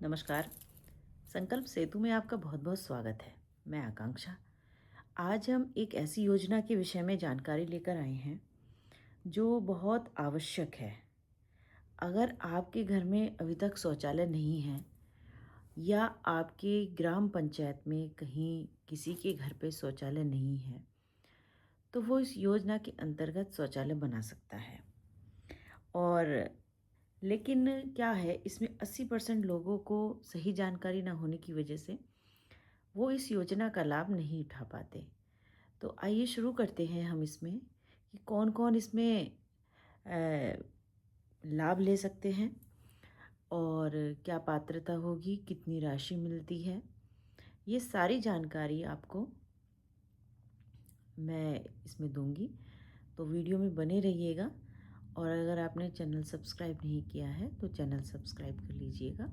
नमस्कार। संकल्प सेतु में आपका बहुत-बहुत स्वागत है। मैं आकांक्षा। आज हम एक ऐसी योजना के विषय में जानकारी लेकर आए हैं, जो बहुत आवश्यक है। अगर आपके घर में अभी तक शौचालय नहीं है या आपके ग्राम पंचायत में कहीं किसी के घर पे शौचालय नहीं है, तो वो इस योजना के अंतर्गत शौचालय बना सकता है। और लेकिन क्या है, इसमें 80% लोगों को सही जानकारी ना होने की वजह से वो इस योजना का लाभ नहीं उठा पाते। तो आइए शुरू करते हैं हम इसमें कि कौन-कौन इसमें अ, लाभ ले सकते हैं और क्या पात्रता होगी, कितनी राशि मिलती है। ये सारी जानकारी आपको मैं इसमें दूँगी, तो वीडियो में बने रहिएगा। और अगर आपने चैनल सब्सक्राइब नहीं किया है तो चैनल सब्सक्राइब कर लीजिएगा,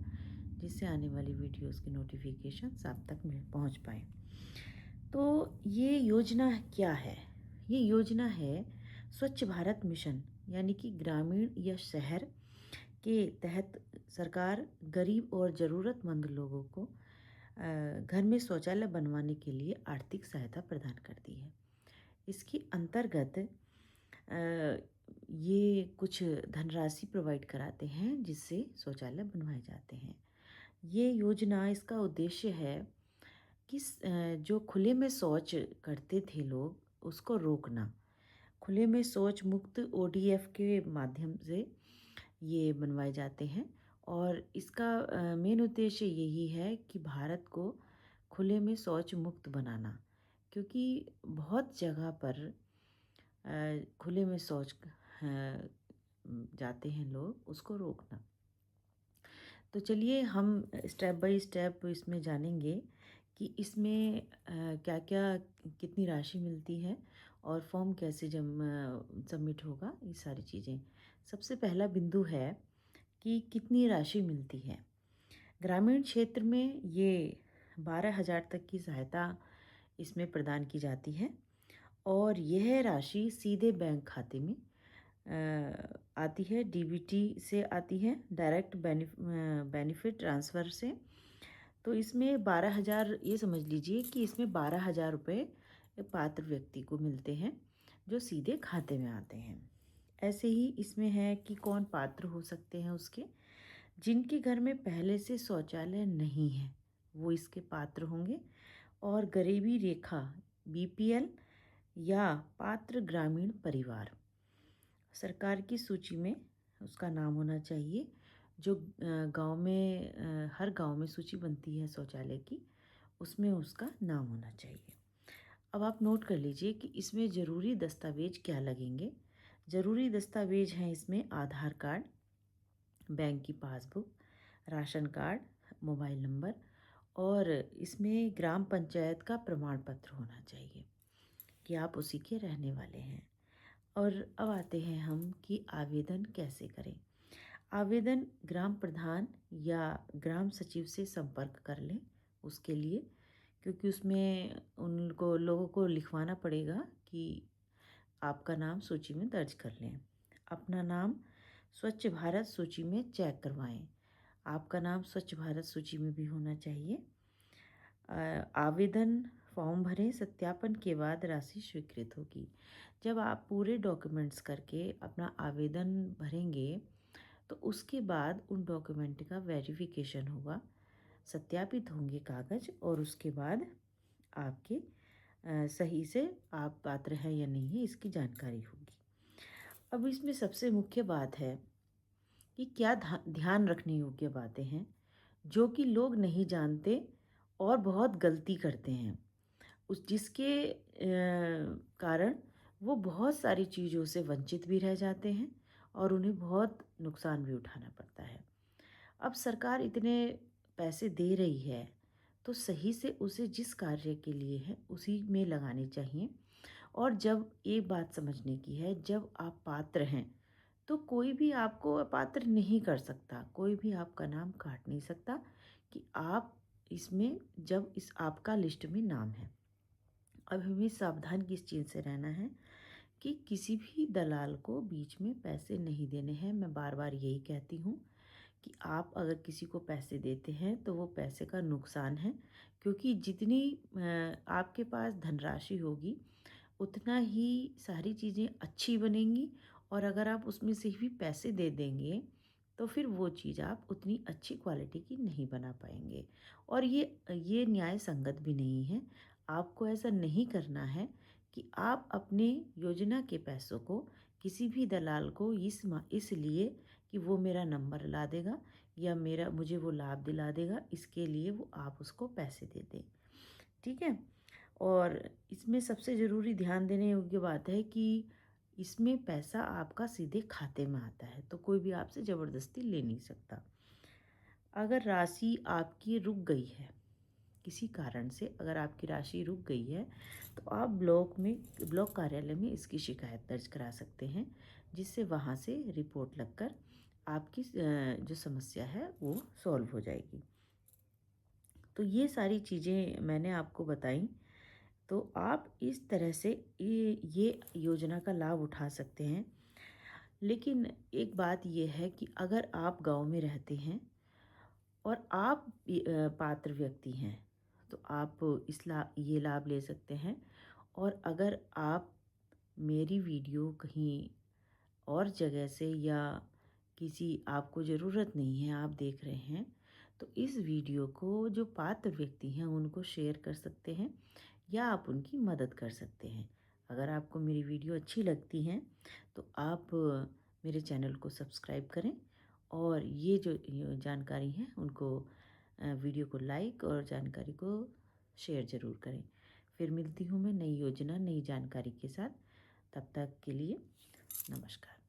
जिससे आने वाली वीडियोज़ के नोटिफिकेशंस आप तक पहुँच पाएँ। तो ये योजना क्या है? ये योजना है स्वच्छ भारत मिशन, यानी कि ग्रामीण या शहर के तहत सरकार गरीब और ज़रूरतमंद लोगों को घर में शौचालय बनवाने के लिए आर्थिक सहायता प्रदान करती है। इसके अंतर्गत ये कुछ धनराशि प्रोवाइड कराते हैं, जिससे शौचालय बनवाए जाते हैं। ये योजना, इसका उद्देश्य है कि जो खुले में शौच करते थे लोग, उसको रोकना। खुले में शौच मुक्त ओडीएफ के माध्यम से ये बनवाए जाते हैं। और इसका मेन उद्देश्य यही है कि भारत को खुले में शौच मुक्त बनाना, क्योंकि बहुत जगह पर खुले में शौच जाते हैं लोग, उसको रोकना। तो चलिए हम स्टेप बाय स्टेप इसमें जानेंगे कि इसमें क्या-क्या कितनी राशि मिलती है और फॉर्म कैसे सबमिट होगा, ये सारी चीज़ें। सबसे पहला बिंदु है कि कितनी राशि मिलती है। ग्रामीण क्षेत्र में ये 12,000 तक की सहायता इसमें प्रदान की जाती है और यह राशि सीधे बैंक खाते में आती है, डीबीटी से आती है, डायरेक्ट बेनिफिट ट्रांसफ़र से। तो इसमें 12,000, ये समझ लीजिए कि इसमें 12,000 रुपये पात्र व्यक्ति को मिलते हैं, जो सीधे खाते में आते हैं। ऐसे ही इसमें है कि कौन पात्र हो सकते हैं उसके, जिनके घर में पहले से शौचालय नहीं है, वो इसके पात्र होंगे। और गरीबी रेखा, बीपीएल या पात्र ग्रामीण परिवार, सरकार की सूची में उसका नाम होना चाहिए। जो गांव में हर गांव में सूची बनती है शौचालय की, उसमें उसका नाम होना चाहिए। अब आप नोट कर लीजिए कि इसमें ज़रूरी दस्तावेज क्या लगेंगे। ज़रूरी दस्तावेज हैं इसमें आधार कार्ड, बैंक की passbook, ration card, mobile number, और इसमें ग्राम पंचायत का प्रमाण पत्र होना चाहिए कि आप उसी के रहने वाले हैं। और अब आते हैं हम कि आवेदन कैसे करें। आवेदन ग्राम प्रधान या ग्राम सचिव से संपर्क कर लें उसके लिए, क्योंकि उसमें उनको लोगों को लिखवाना पड़ेगा कि आपका नाम सूची में दर्ज कर लें। अपना नाम स्वच्छ भारत सूची में चेक करवाएं। आपका नाम स्वच्छ भारत सूची में भी होना चाहिए। आवेदन फॉर्म भरें, सत्यापन के बाद राशि स्वीकृत होगी। जब आप पूरे डॉक्यूमेंट्स करके अपना आवेदन भरेंगे, तो उसके बाद उन डॉक्यूमेंट का वेरिफिकेशन होगा, सत्यापित होंगे कागज़, और उसके बाद आपके सही से आप पात्र हैं या नहीं है, इसकी जानकारी होगी। अब इसमें सबसे मुख्य बात है कि क्या ध्यान रखने योग्य बातें हैं, जो कि लोग नहीं जानते और बहुत गलती करते हैं। जिसके कारण वो बहुत सारी चीज़ों से वंचित भी रह जाते हैं और उन्हें बहुत नुकसान भी उठाना पड़ता है। अब सरकार इतने पैसे दे रही है, तो सही से उसे जिस कार्य के लिए है उसी में लगाने चाहिए। और जब एक बात समझने की है, जब आप पात्र हैं तो कोई भी आपको अपात्र नहीं कर सकता, कोई भी आपका नाम काट नहीं सकता कि आप इसमें, जब इस आपका लिस्ट में नाम है। अब हमें सावधान किस चीज़ से रहना है कि किसी भी दलाल को बीच में पैसे नहीं देने हैं। मैं बार बार यही कहती हूँ कि आप अगर किसी को पैसे देते हैं तो वो पैसे का नुकसान है, क्योंकि जितनी आपके पास धनराशि होगी उतना ही सारी चीज़ें अच्छी बनेंगी, और अगर आप उसमें से भी पैसे दे देंगे तो फिर वो चीज़ आप उतनी अच्छी क्वालिटी की नहीं बना पाएंगे, और ये न्याय संगत भी नहीं है। आपको ऐसा नहीं करना है कि आप अपने योजना के पैसों को किसी भी दलाल को इसलिए कि वो मेरा नंबर ला देगा या मेरा मुझे वो लाभ दिला देगा, इसके लिए वो आप उसको पैसे दे दें। ठीक है? और इसमें सबसे ज़रूरी ध्यान देने योग्य बात है कि इसमें पैसा आपका सीधे खाते में आता है, तो कोई भी आपसे ज़बरदस्ती ले नहीं सकता। अगर राशि आपकी रुक गई है, किसी कारण से अगर आपकी राशि रुक गई है, तो आप ब्लॉक कार्यालय में इसकी शिकायत दर्ज करा सकते हैं, जिससे वहाँ से रिपोर्ट लगकर आपकी जो समस्या है वो सॉल्व हो जाएगी। तो ये सारी चीज़ें मैंने आपको बताई, तो आप इस तरह से ये योजना का लाभ उठा सकते हैं। लेकिन एक बात ये है कि अगर आप गाँव में रहते हैं और आप पात्र व्यक्ति हैं, तो आप ये लाभ ले सकते हैं। और अगर आप मेरी वीडियो कहीं और जगह से या किसी आपको ज़रूरत नहीं है, आप देख रहे हैं, तो इस वीडियो को जो पात्र व्यक्ति हैं उनको शेयर कर सकते हैं या आप उनकी मदद कर सकते हैं। अगर आपको मेरी वीडियो अच्छी लगती हैं तो आप मेरे चैनल को सब्सक्राइब करें, और ये जानकारी है उनको वीडियो को लाइक और जानकारी को शेयर ज़रूर करें। फिर मिलती हूँ मैं नई योजना, नई जानकारी के साथ। तब तक के लिए नमस्कार।